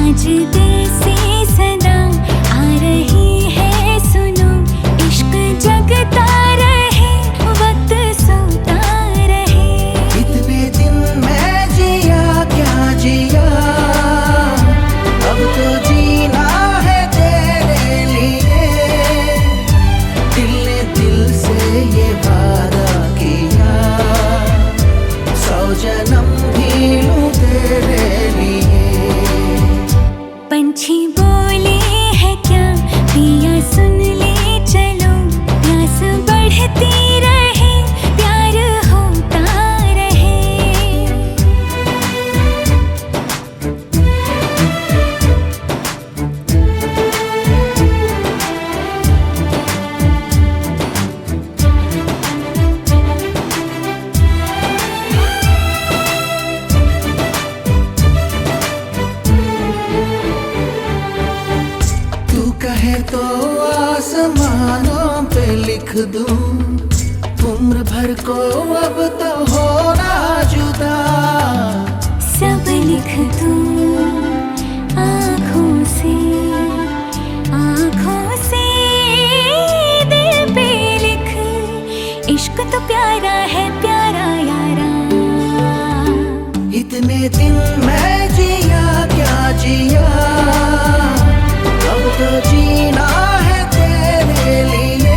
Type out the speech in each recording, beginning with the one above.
आज दिल से सदा आ रही चाहे तो आसमानों पे लिख दूं, उम्र भर को अब तो होना जुदा। सब लिख दूं आँखों से, आँखों से दिल पे लिख। इश्क तो प्यारा है प्यारा यारा। इतने दिन मैं जिया क्या जिया, अब तो जीना है तेरे लिए।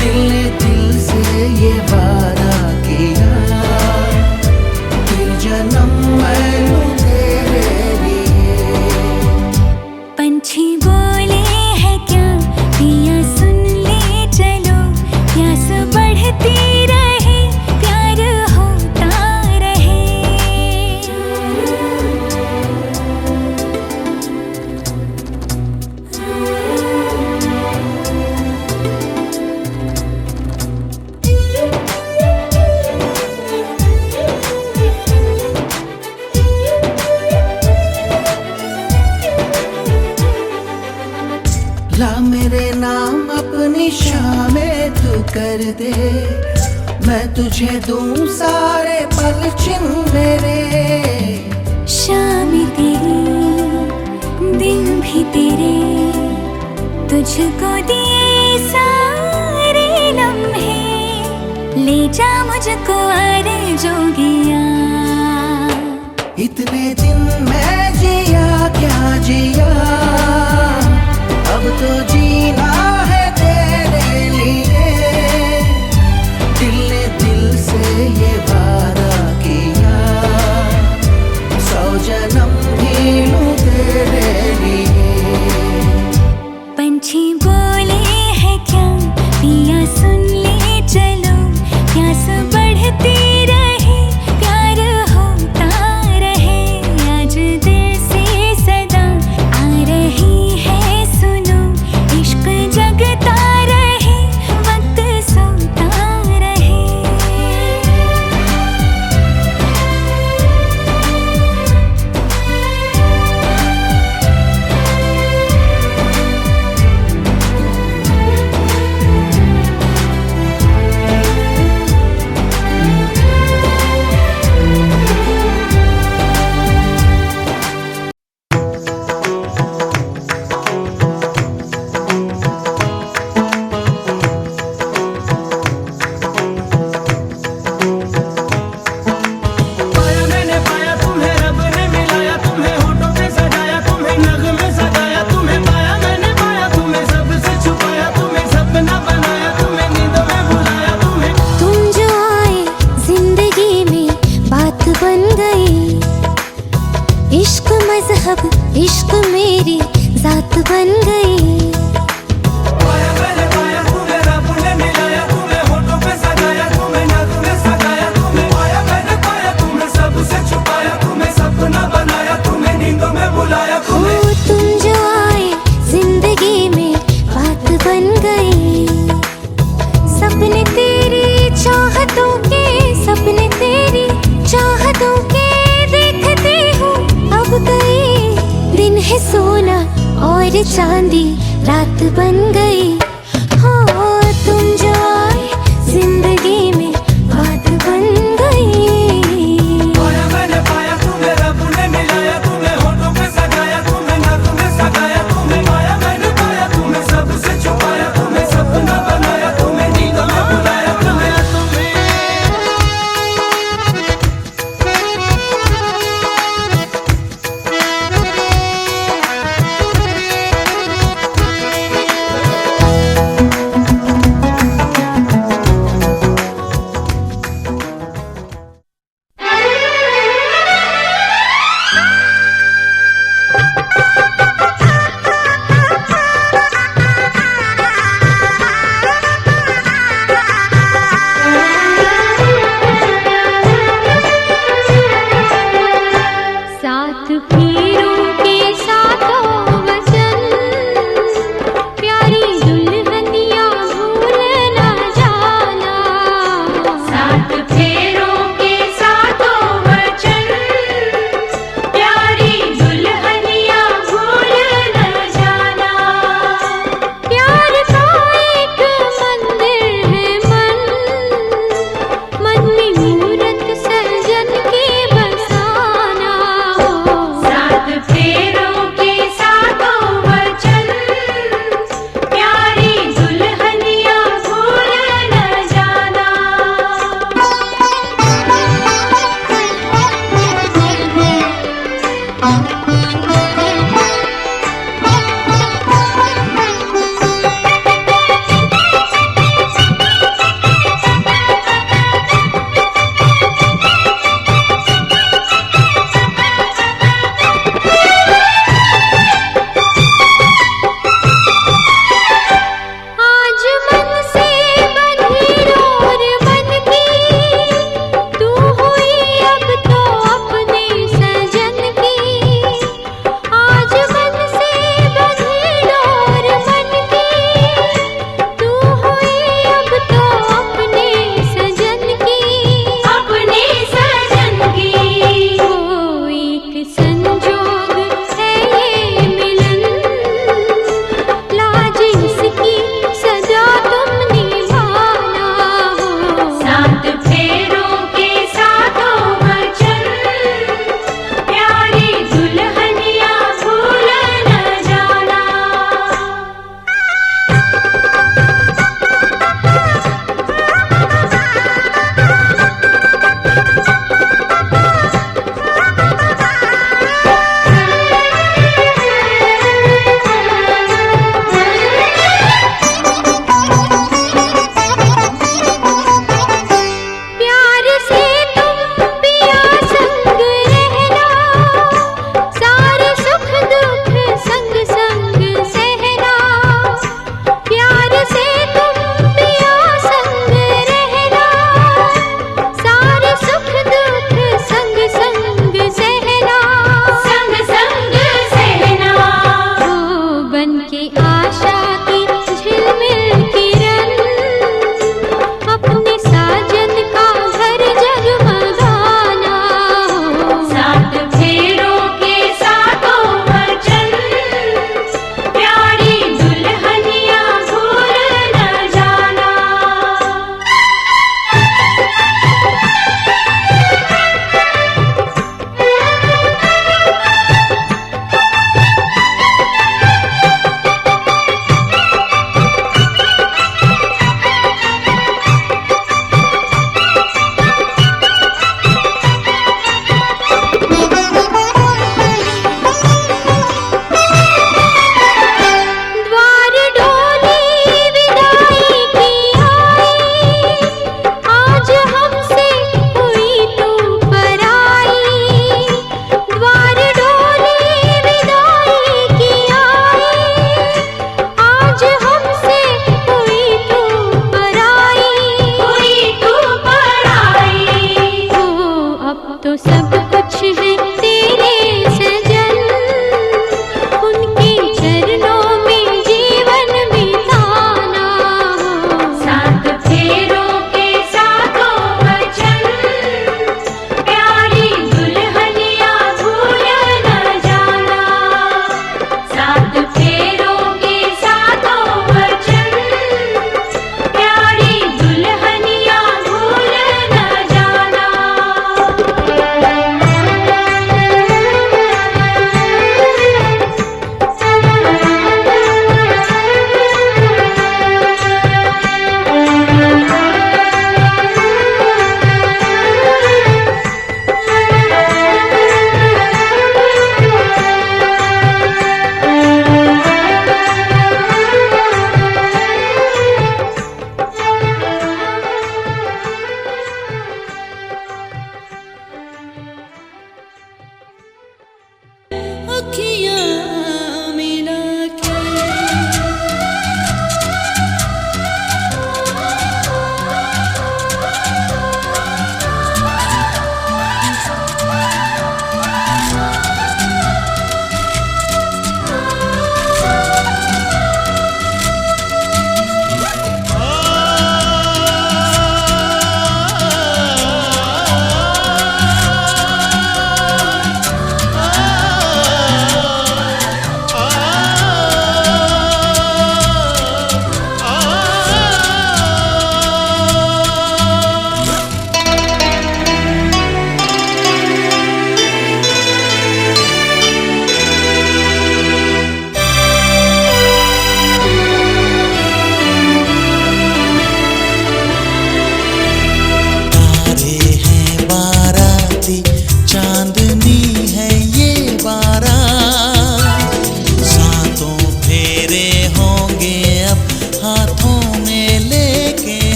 दिल ने दिल से ये वादा किया, फिर जन्म मैं लूं तेरे लिए। पंछी बोले हैं क्या पिया सुन ले चलो, प्यास बढ़ती रहे प्यार होता रहे। ला मेरे नाम अपनी शामें तू कर दे, मैं तुझे दूं सारे पल छिन मेरे। शाम तेरी दिन भी तेरे, तुझको दिए सारे लम्हे। ले जा मुझको अरे जोगिया। इतने दिन मैं जिया क्या जिया, अब तो जीना है तेरे लिए। दिल ने दिल से ये वादा किया, 100 जन्म भी लूं तेरे लिए। पंछी बोले हैं क्या पिया सुन ले चलो, प्यास बढ़ती रहे प्यार होता रहे। आज दिल से सदा आ रही है सुनो, इश्क जगता रहे वक्त सोता रहे। पाया मैंने पाया तुम्हें, रब ने मिलाया तुम्हें, होठों पे सजाया तुम्हें, नगमे सजाया तुम्हें। पाया मैंने पाया तुम्हें, सबसे छुपाया तुम्हें, सपना बनाया तुम्हें, नींदों में बुलाया तुम्हें। तुम जो आए जिंदगी में बात बन गई, इश्क मजहब इश्क मेरी जात बन गई। पाया मैंने पाया तुम्हें, रब ने मिलाया तुम्हें, होठों पे सजाया तुम्हें, नगमे सजाया तुम्हें। पाया मैंने पाया तुम्हें, सबसे छुपाया तुम्हें, सपना बनाया तुम्हें, नींदों में बुलाया हो तुम्हें। तुम जो आए जिंदगी में बात बन गई, सपने तेरी चाहतों के, सपने तेरी चाहतों के देखते हूँ अब कई। दिन है सोना और चांदी रात बन गई। हो तुम जो आए जिंदगी में बात बन गई। पाया मैंने पाया तुम्हें, रब ने मिलाया तुम्हें, होठों पे सजाया तुम्हें, नगमे सजाया तुम्हें। पाया मैंने पाया तुम्हें, सबसे छुपाया तुम्हें, सपना बनाया तुम्हें, नींदों में बुलाया तुम्हें।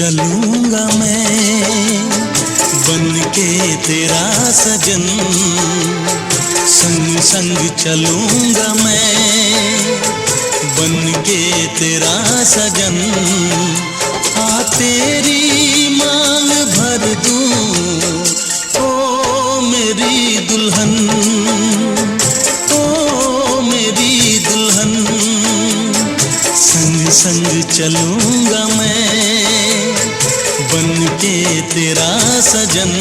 चलूंगा मैं बन के तेरा सजन, संग संग चलूंगा मैं बन के तेरा सजन। आ तेरी मांग भर दूं ओ मेरी दुल्हन, ओ मेरी दुल्हन। संग संग चलूंगा मैं बन के तेरा सजन।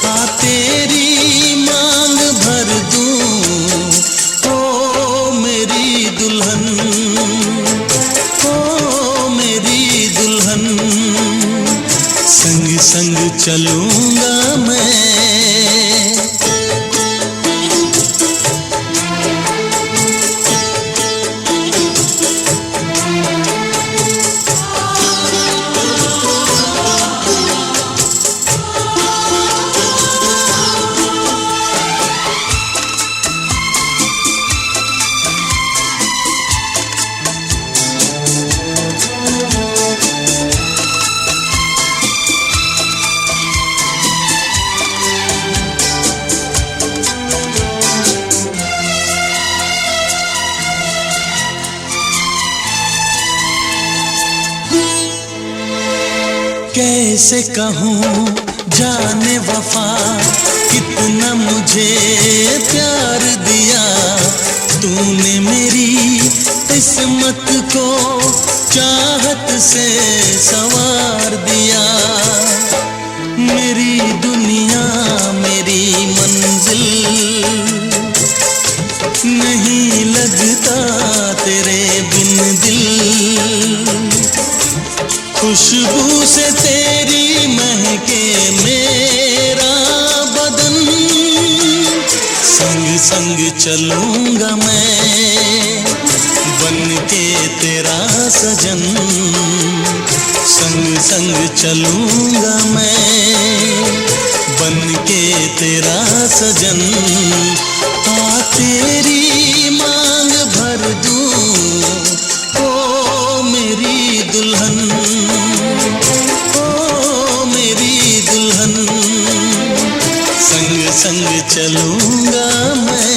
आ तेरी मांग भर दूं ओ मेरी दुल्हन, ओ मेरी दुल्हन। संग संग चलूंगा मैं। कैसे कहूँ जाने वफा कितना मुझे प्यार दिया तूने मेरी किस्मत को चाहत से संवार दिया। मेरी दुनिया मेरी मंजिल नहीं लगता तेरे बिन दिल। खुशबू से तेरी महके मेरा बदन। संग संग चलूंगा मैं बन के तेरा सजन। संग संग चलूंगा मैं बन के तेरा सजन। आ तेरी मांग भर दूं ओ मेरी दुल्हन, ओ मेरी दुल्हन। संग संग चलूंगा मैं।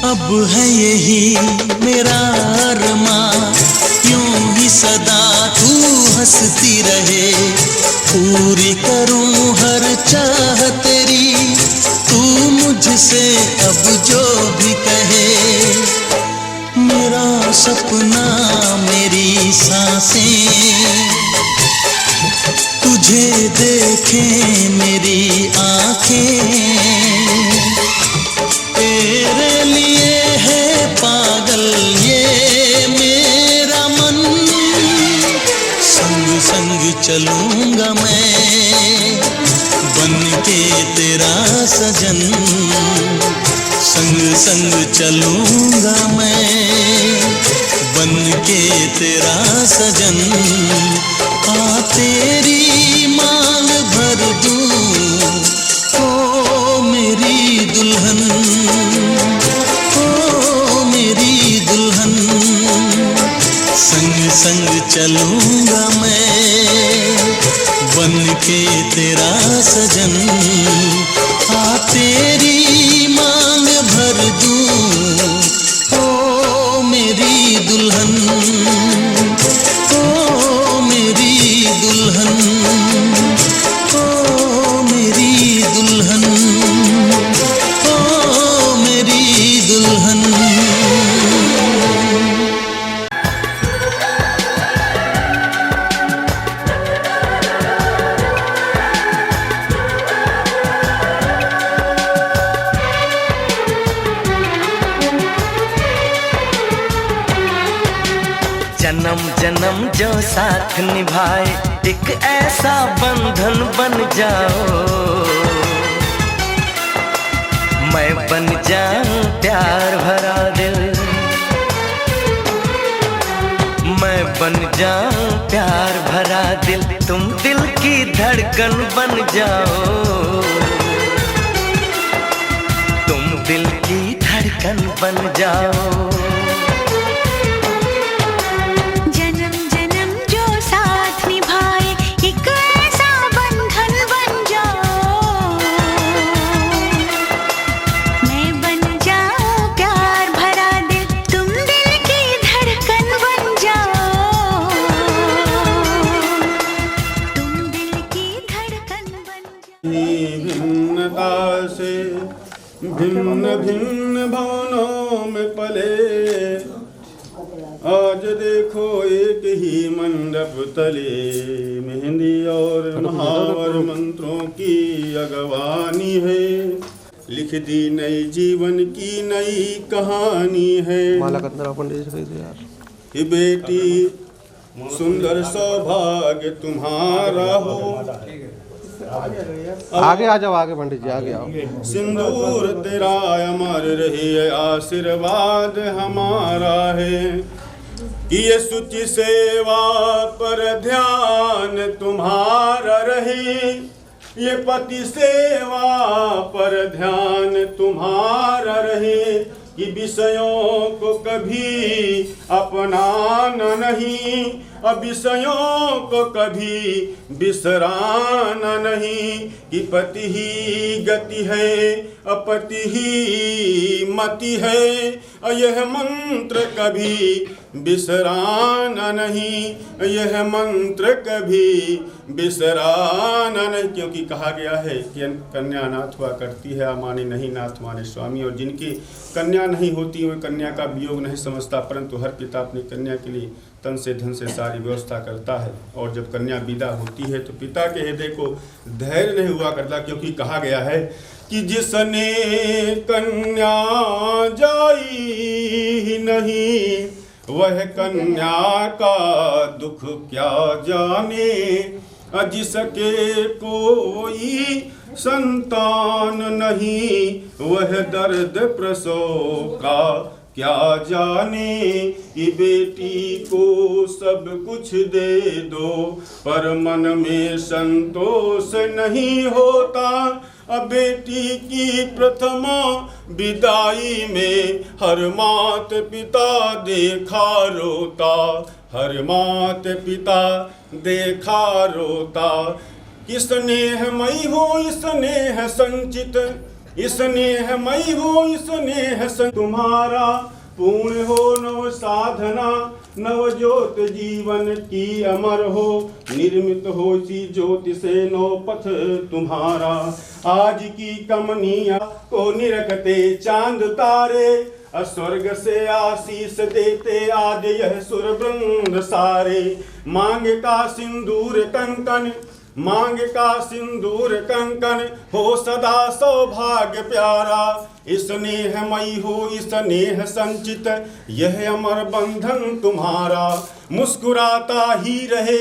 अब है यही मेरा अरमां, यूं ही सदा तू हंसती रहे। पूरी करूं हर चाह तेरी, तू मुझसे अब जो भी कहे। मेरा सपना मेरी सांसें तुझे देखें मेरी आंखें। तेरे लिए है पागल ये मेरा मन। संग संग चलूंगा मैं बन के तेरा सजन। संग संग चलूंगा मैं बन के तेरा सजन। आ तेरी मांग भर दूं ओ मेरी दुल्हन, ओ मेरी दुल्हन। संग संग चलूंगा मैं बन के तेरा सजन। आ तेरी मांग भर दूं ओ मेरी दुल्हन, ओ मेरी दुल्हन, ओ मेरी दुल्हन, ओ मेरी दुल्हन। जन्म जो साथ निभाए, एक ऐसा बंधन बन जाओ। मैं बन जाऊं प्यार भरा दिल, मैं बन जाऊं प्यार भरा दिल, तुम दिल की धड़कन बन जाओ। तुम दिल की धड़कन बन जाओ। जन्म जन्म जो साथ निभाए, एक ऐसा बंधन बन जाओ। मैं बन जाऊं प्यार भरा दिल, तुम दिल की धड़कन बन जाओ। तुम दिल की धड़कन बन जाओ। भिन्नता से भिन्न भिन्न भावनाओं में पले, आज देखो एक ही मंडप तले, मेहंदी और महावर मंत्रों की अगवानी है, लिख दी नई जीवन की नई कहानी है। ये बेटी सुंदर सौभाग्य तुम्हारा हो। आगे आ जाओ, आगे पंडित जी आगे आओ। सिंदूर तेरा अमर रही है, आशीर्वाद हमारा है कि ये शुचि सेवा पर ध्यान तुम्हारा रहे, ये पति सेवा पर ध्यान तुम्हारा रहे, कि विषयों को कभी अपनाना नहीं, विषयों को कभी बिसराना नहीं, कि पति ही गति है अपति ही मति है, यह मंत्र कभी बिसराना नहीं, यह मंत्र कभी बिसराना नहीं। क्योंकि कहा गया है कि कन्या नाथ हुआ करती है, माने नहीं नाथ माने स्वामी, और जिनकी कन्या नहीं होती वह कन्या का वियोग नहीं समझता, परंतु हर पिता अपनी कन्या के लिए तन से धन से सारी व्यवस्था करता है। और जब कन्या विदा होती है तो पिता के हृदय को धैर्य नहीं हुआ करता, क्योंकि कहा गया है कि जिसने कन्या जाई नहीं, वह कन्या का दुख क्या जाने, जिसके कोई संतान नहीं, वह दर्द प्रसव का क्या जाने। ये बेटी को सब कुछ दे दो, पर मन में संतोष नहीं होता। अब बेटी की प्रथमा विदाई में हर मात पिता देखा रोता, हर मात पिता देखा रोता। कि स्नेहमयी हो स्नेह संचित, स्नेहमयी हो स्नेह संचित, तुम्हारा पूर्ण हो नव साधना, नव ज्योत जीवन की अमर हो, निर्मित हो सी ज्योति से नव पथ तुम्हारा। आज की कमनिया को निरखते चांद तारे, स्वर्ग से आशीष देते आज यह सुर वृंद सारे। मांग का सिंदूर कंकन, मांग का सिंदूर कंकन, हो सदा सौभाग्य प्यारा। स्नेहमयी हो स्नेह संचित, यह अमर बंधन तुम्हारा। मुस्कुराता ही रहे,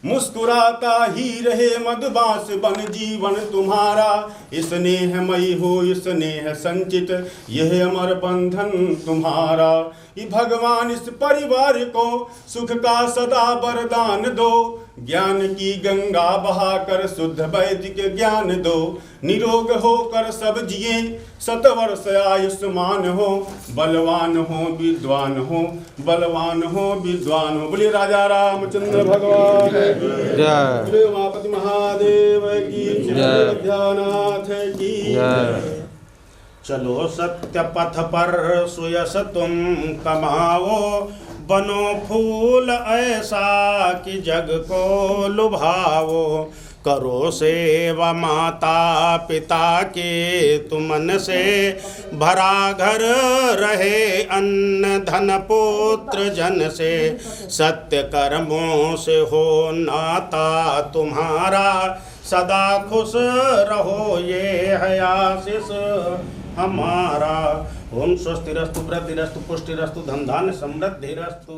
मुस्कुराता ही रहे, मधुबास बन जीवन तुम्हारा। स्नेहमयी हो स्नेह संचित, यह अमर बंधन तुम्हारा। कि भगवान इस परिवार को सुख का सदा वरदान दो, ज्ञान की गंगा बहाकर शुद्ध वैदिक ज्ञान दो। निरोग होकर सब जिए, शतवर्ष आयुष्मान हो, बलवान हो विद्वान हो, बलवान हो विद्वान हो। बोलिए राजा रामचंद्र भगवान की जय, बोलिए उमापति महादेव की जय, अयोध्यानाथ की जय। चलो सत्य पथ पर सुयश तुम कमाओ, बनो फूल ऐसा कि जग को लुभाओ। करो सेवा माता पिता के तुमन से, भरा घर रहे अन्न धन पुत्र जन से। सत्य कर्मों से हो नाता तुम्हारा, सदा खुश रहो ये है आशीष हमारा। ओम स्वस्तिरस्तु वृद्धिरस्तु पुष्टिरस्तु धन धान्य समृद्धिरस्तु।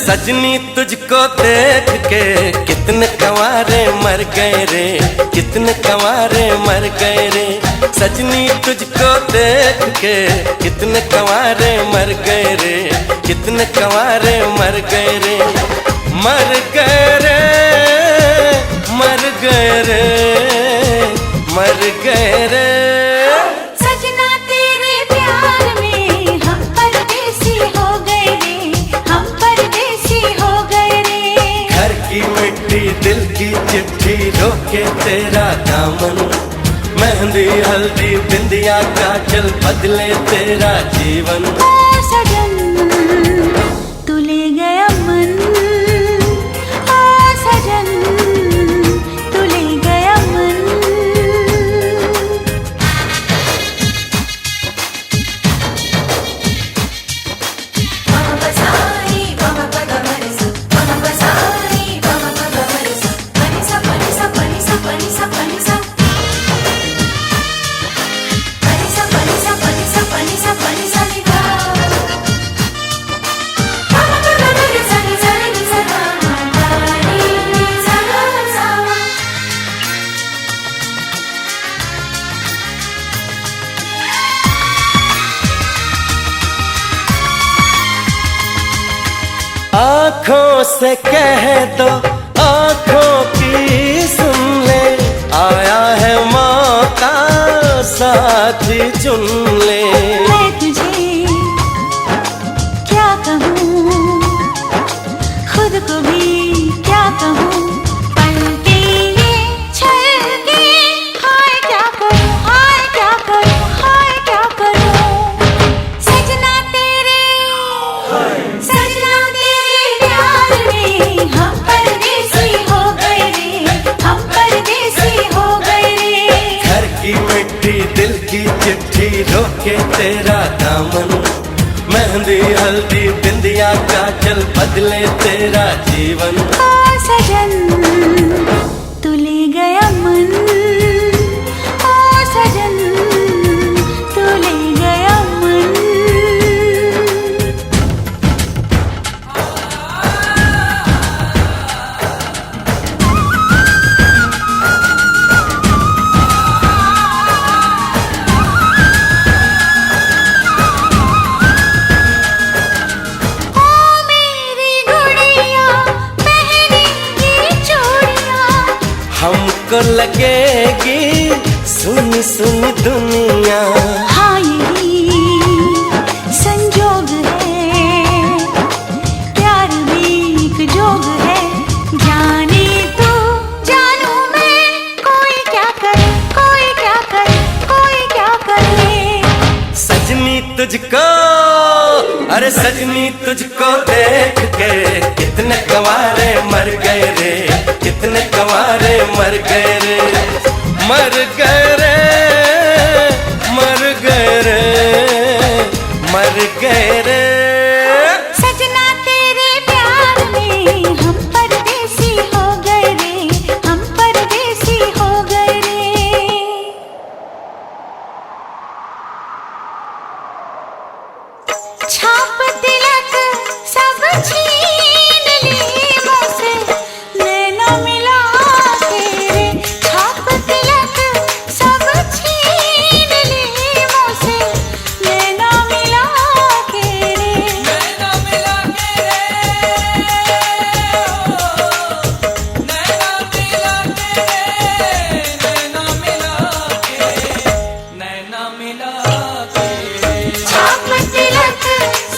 सजनी तुझको देख के कितने कंवारे मर गए रे, कितने कंवारे मर गए रे। सजनी तुझको देख के कितने कंवारे मर गए रे, कितने कंवारे मर गए रे। मर गए रे, मर गए रे, मर गए रे। दिल की चिट्ठी रोके तेरा दामन, मेहंदी हल्दी बिंदिया काजल बदले तेरा जीवन। ओ सजन तू ले गया मन, ओ सजन आँखों से कह दो, आँखों की सुन ले, आया है मौका साथी चुन ले। मैं तुझे क्या कहूँ, खुद को भी क्या कहूँ, पलके ये छलके, हाय क्या करूँ, हाय क्या करूँ, हाय क्या करूँ। सजना तेरे प्यार में हम परदेसी हो गए रे, हम परदेसी हो गए रे। घर की मिट्टी दिल की चिट्ठी रोके तेरा दामन, मेहंदी हल्दी बिंदिया काजल बदले तेरा जीवन। ओ सजन तू ले गया मन, ओ सजन तू ले गया मन। हमको लगेगी सुन सुन दुनिया। हाँ यही संजोग है, प्यार भी एक जोग है। जाने तू जानू मैं, कोई क्या करे, कोई क्या करे, कोई क्या करे। सजनी तुझको, अरे सजनी तुझको देख के कितने गंवारे मर गए रे, कितने गंवारे मर गए रे, मर गए रे, मर गए रे, मर गए रे। सजना तेरे प्यार में हम परदेसी हो गए रे, हम परदेसी हो गए रे। छाप तिलक सब छीन ली मुझसे, नैना मिला के रे। छाप तिलक सब छीन ली मुझसे, नैना मिला के रे। नैना मिला के रे, नैना मिला के रे, नैना मिला के, नैना मिला के। छाप तिलक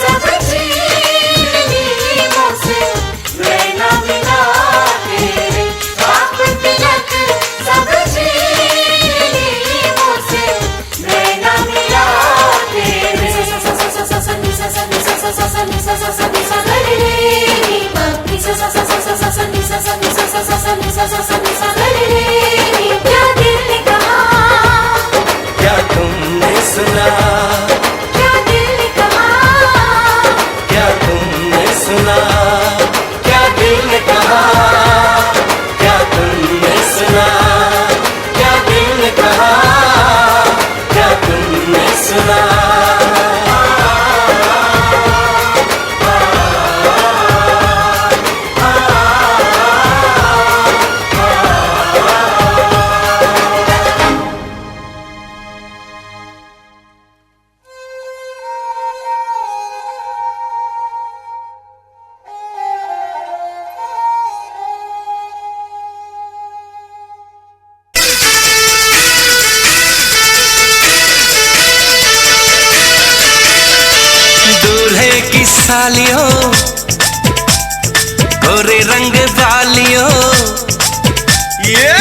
सब छीन ली मुझसे, नैना मिला के रे। छाप तिलक सब छीन ली मुझसे, नैना मिला के रे। क्या दिल ने कहा, क्या तुमने सुना, क्या दिल ने कहा, क्या तुमने सुना, क्या दिल ने कहा, क्या तुमने सुना, क्या दिल ने कहा, क्या तुमने सुना। दूल्हे की सालियों, गोरे रंग वालियों, ये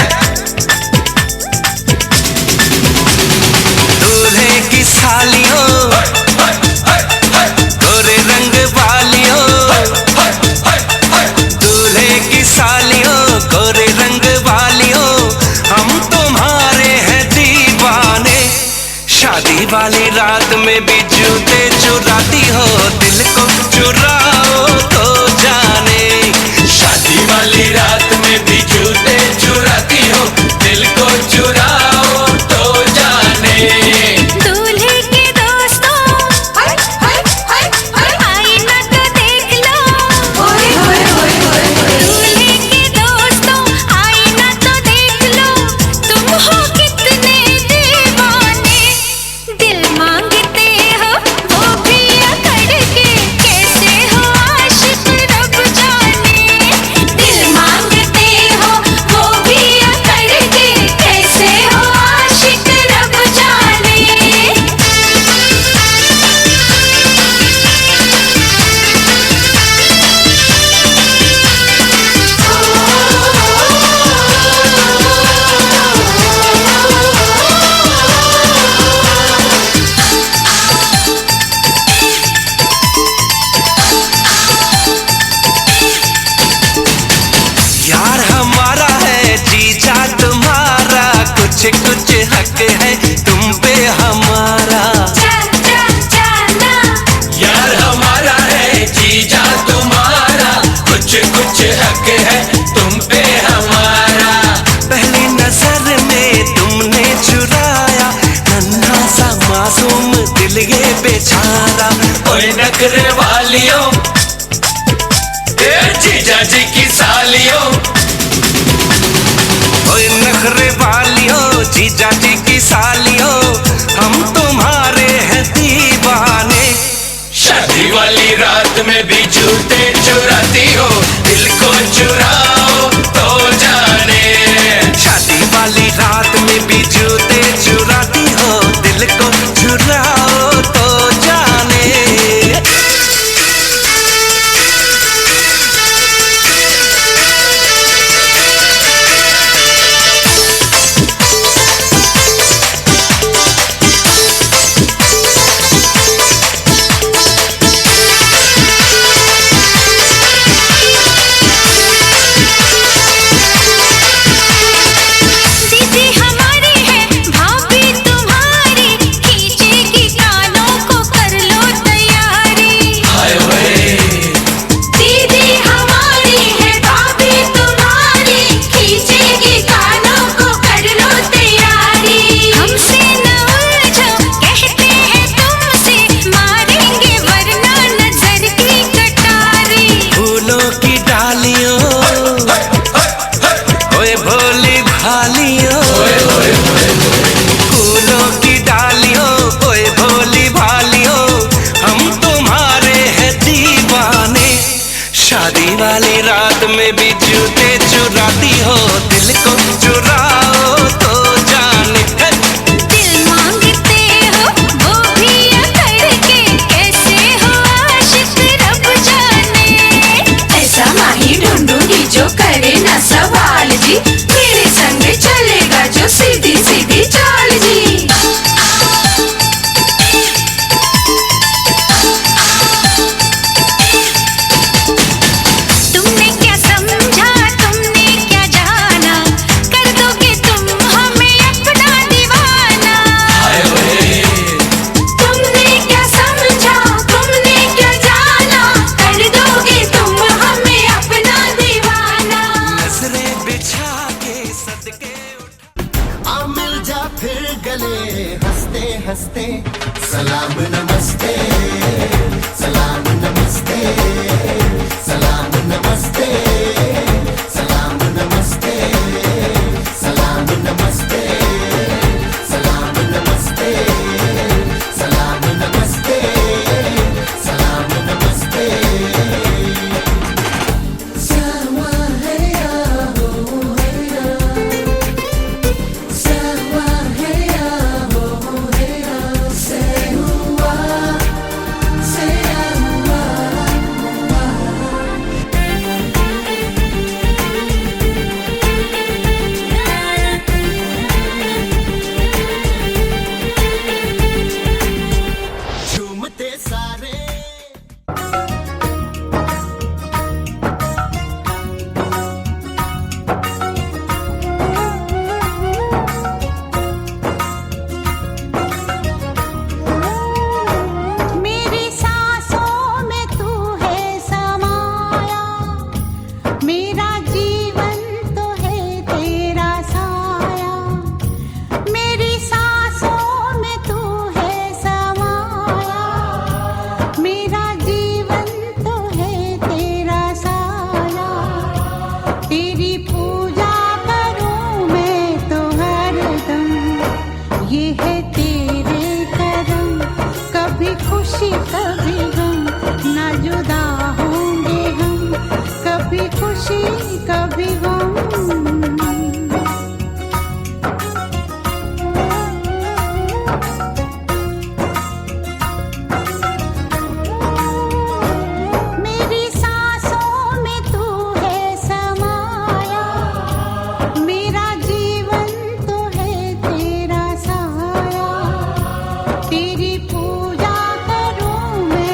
दूल्हे की सालियों, गोरे रंग वालियों, दूल्हे की सालियों, गोरे रंग वालियों, हम तुम्हारे हैं दीवाने। शादी वाली रात में भी जूते चुराती हो, दिल को चुराओ तो जाने। शादी वाली रात में भी जूते चुराती हो, दिल को चुराओ तो जाने। दूल्हे के दोस्तों आईना तो देख लो, दूल्हे के दोस्तों आईना तो देख लो। तुम हो कितने दीवाने, दिल मांगते हो वो भी अकड़ के, कैसे हो आशिक नखरे वालियों, ए जीजा जी की सालियों, ओए नखरे वालियों, जीजा जी की सालियों, हम तुम्हारे हैं दीवाने। शादी वाली रात में भी जूते चुराती हो, दिल को चुराओ तो जाने। शादी वाली रात में भी जूते चुराती हो, दिल को चुराओ तो जाने। शादी वाली रात में भी जूते चुराती हो, दिल को चुराओ तो जाने। दिल मांगते हो वो भी करके, कैसे हो आशिक रब जाने। ऐसा माही ढूंढूंगी जो करे ना सवाल जी, मेरे संग चलेगा जो सीधी सीधी चाल जी। हंसते सलाम नमस्ते, सलाम नमस्ते, सलाम नमस्ते, सलाम नमस्ते, सलाम नमस्ते, सलाम नमस्ते, सलाम नमस्ते, सलाम नमस्ते। सावा है या हो है या, सावा है या हो है या, से हुआ से हुआ। झूमते सारे मेरी सांसों में तू है समाया, मेरा जीवन तो है तेरा साया। मेरी सांसों में तू है समाया, मेरा जीवन तो है तेरा साया। तेरी पूजा करूं मैं तो हरदम, ये है तेरे करम। कभी खुशी कभी गम, ना जुदा होंगे हम, कभी खुशी कभी गम। मेरी सांसों में तू है समाया, मेरा जीवन तो है तेरा साया। तेरी पूजा करूं मैं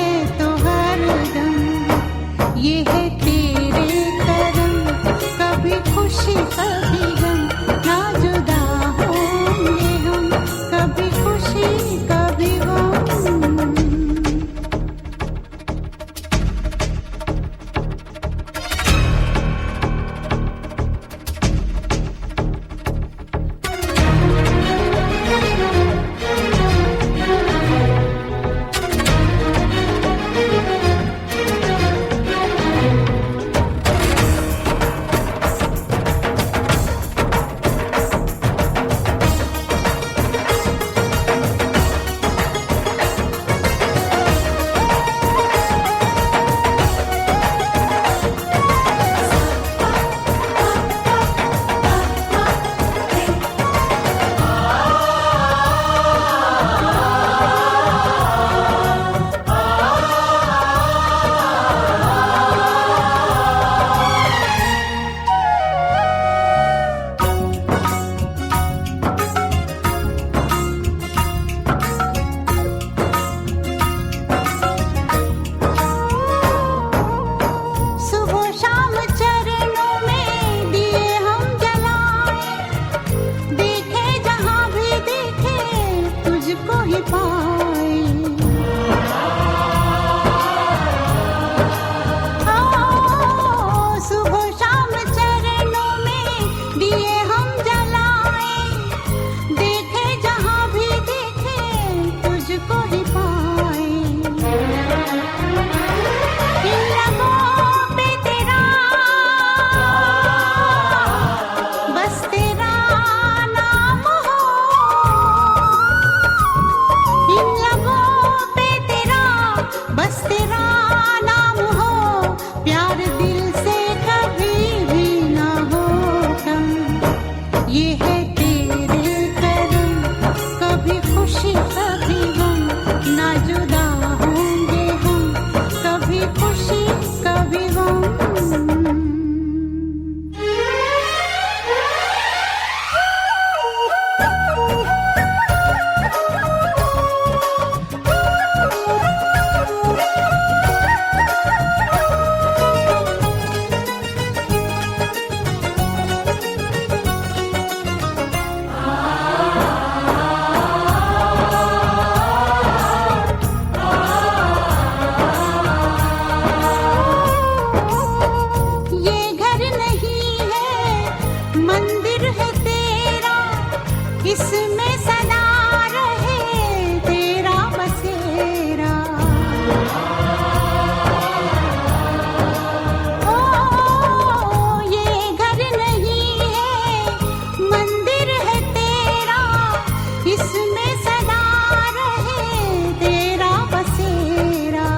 खुशी कभी गम, ना जुदा होंगे हम, कभी खुशी कभी गम। इसमें सदा रहे तेरा बसेरा। ओ ये घर नहीं है मंदिर है तेरा, इसमें सदा रहे तेरा बसेरा।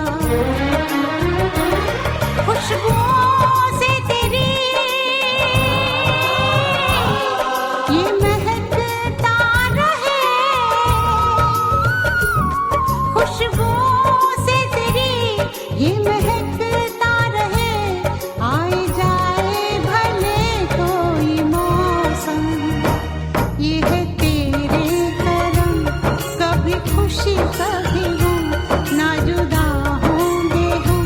खुशबुओं से तेरी ये महकता रहे, खुशबुओं से तेरी ये महकता रहे। आए जाए भले कोई मौसम, ये है तेरे करम, कभी खुशी कभी गम, ना जुदा होंगे हम,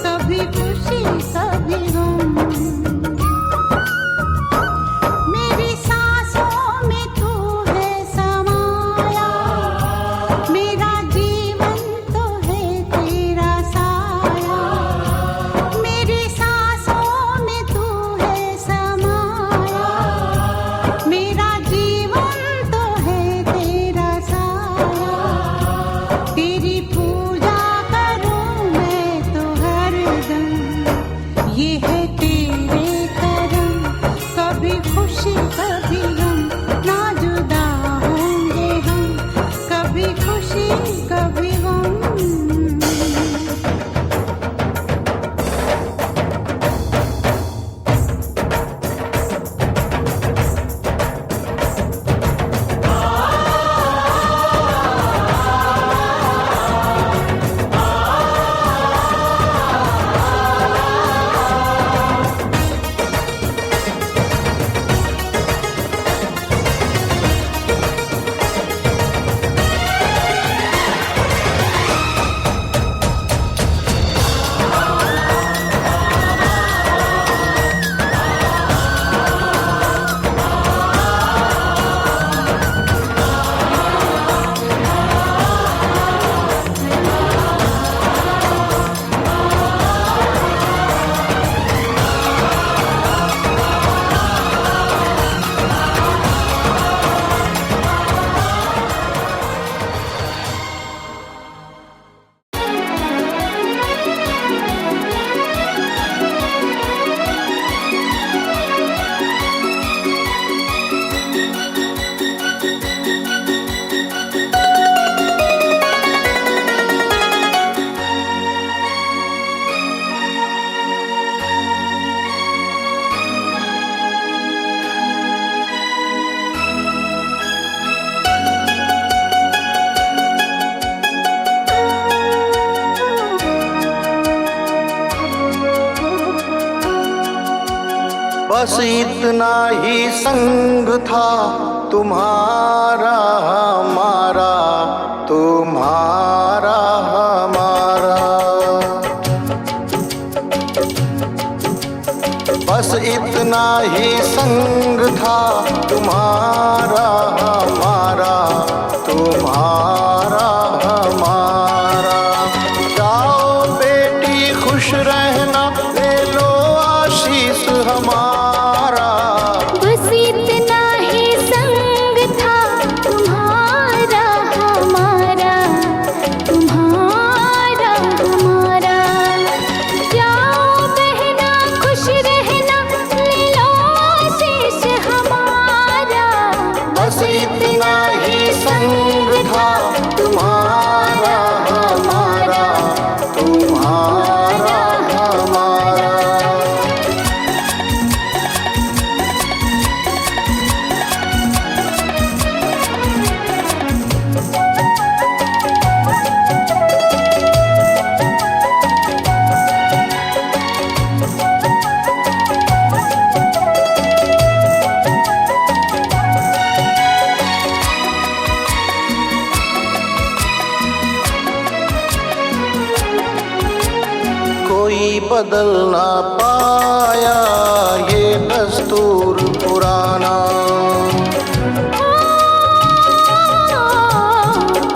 कभी खुशी कभी गम। मेरी सांसों में तू है समाया, मेरा जीवन तो है तेरा साया। मेरी सांसों में तू है समाया, मेरा जीवन तो है तेरा साया। तेरी पूजा करूं मैं तो हरदम, ये है तेरे करम, कभी खुशी कभी गम, ना जुदा होंगे हम, कभी खुशी कभी गम। बस इतना ही संग था तुम्हारा हमारा, तुम्हारा हमारा। बस इतना ही संग था तुम्हारा हमारा, तुम्हारा हमारा। जाओ बेटी खुश रहना, ले लो आशीष हमारा। बस इतना ही संग था तुम्हारा हमारा, तुम्हारा हमारा। जाओ बहना खुश रहना, ले लो आशीष बदल ना पाया ये दस्तूर पुराना।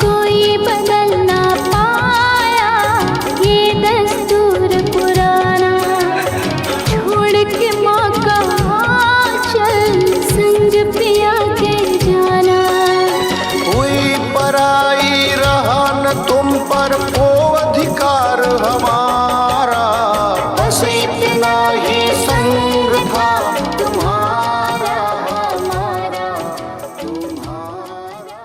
कोई बदल ना पाया ये दस्तूर पुराना। छोड़ के माँ का आंचल संग पिया के जाना। हुई पराई रहा न तुम पर वो अधिकार हमारा, बस इतना ही संग था तुम्हारा हमारा तुम्हारा।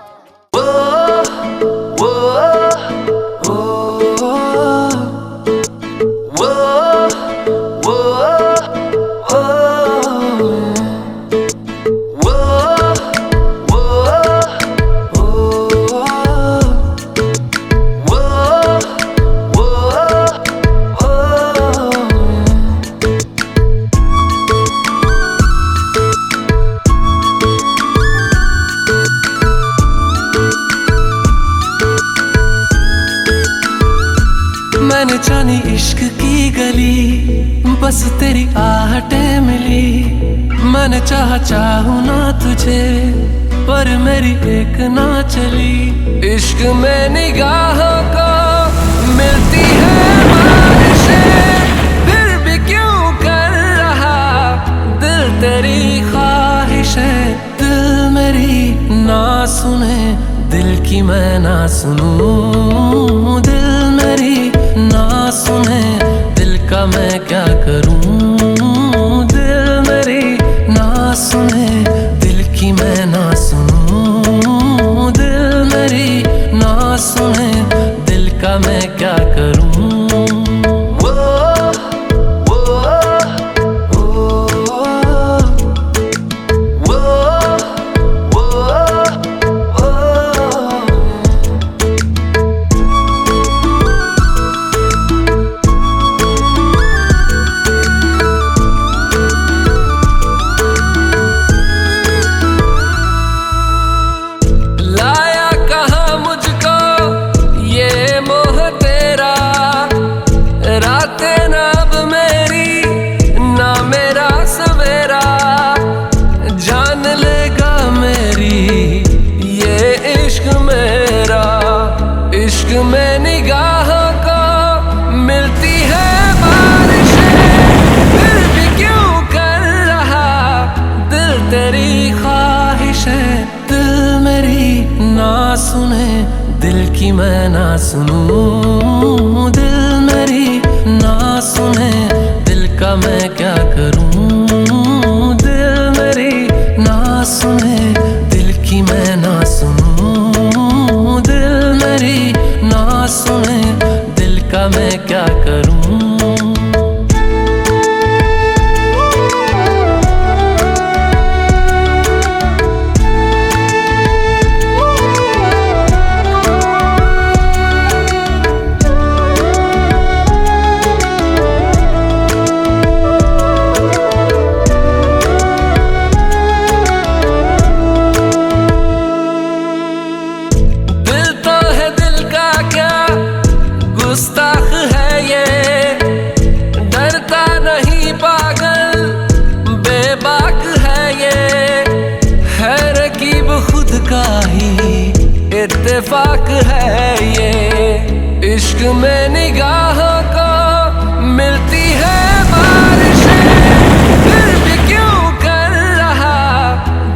मैंने जानी इश्क की गली, बस तेरी आहटें मिली। मैंने चाहूँ ना तुझे, पर मेरी एक ना चली। इश्क में निगाहों को मिलती है बारिशें, फिर भी क्यों कर रहा दिल तेरी ख्वाहिशें। दिल मेरी ना सुने, दिल की मैं ना सुनूं। दिल मेरी ना सुने, दिल का मैं क्या करूं। दिल मेरी ना सुने, दिल की मैं ना सुनूं। दिल मेरी ना सुने, दिल का मैं क्या करूं। इश्क में निगाहों को मिलती है बारिशें, फिर भी क्यों कर रहा दिल तेरी ख्वाहिशें। दिल मेरी ना सुने, दिल की मैं ना सुनूं। दिल मेरी ना सुने, दिल का मैं क्या करूं। दिल मेरी ना सुने, दिल की मैं ना सुनूं। दिल मेरी ना सुने, दिल का मैं क्या करूं। गुस्ताख है ये, डरता नहीं पागल बेबाक है ये। है रकीब खुद का ही इत्तेफाक है ये। इश्क में निगाहों को मिलती है बारिशें, फिर भी क्यों कर रहा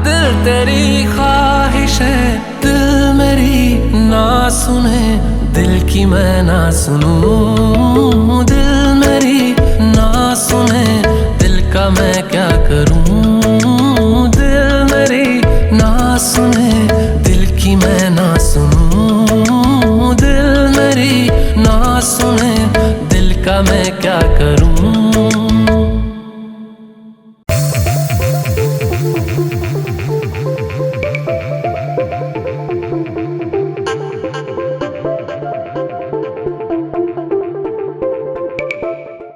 दिल तेरी ख्वाहिशें। दिल मेरी ना सुने, दिल की मैं ना सुनूं। दिल मेरी ना सुने, दिल का मैं क्या करूं।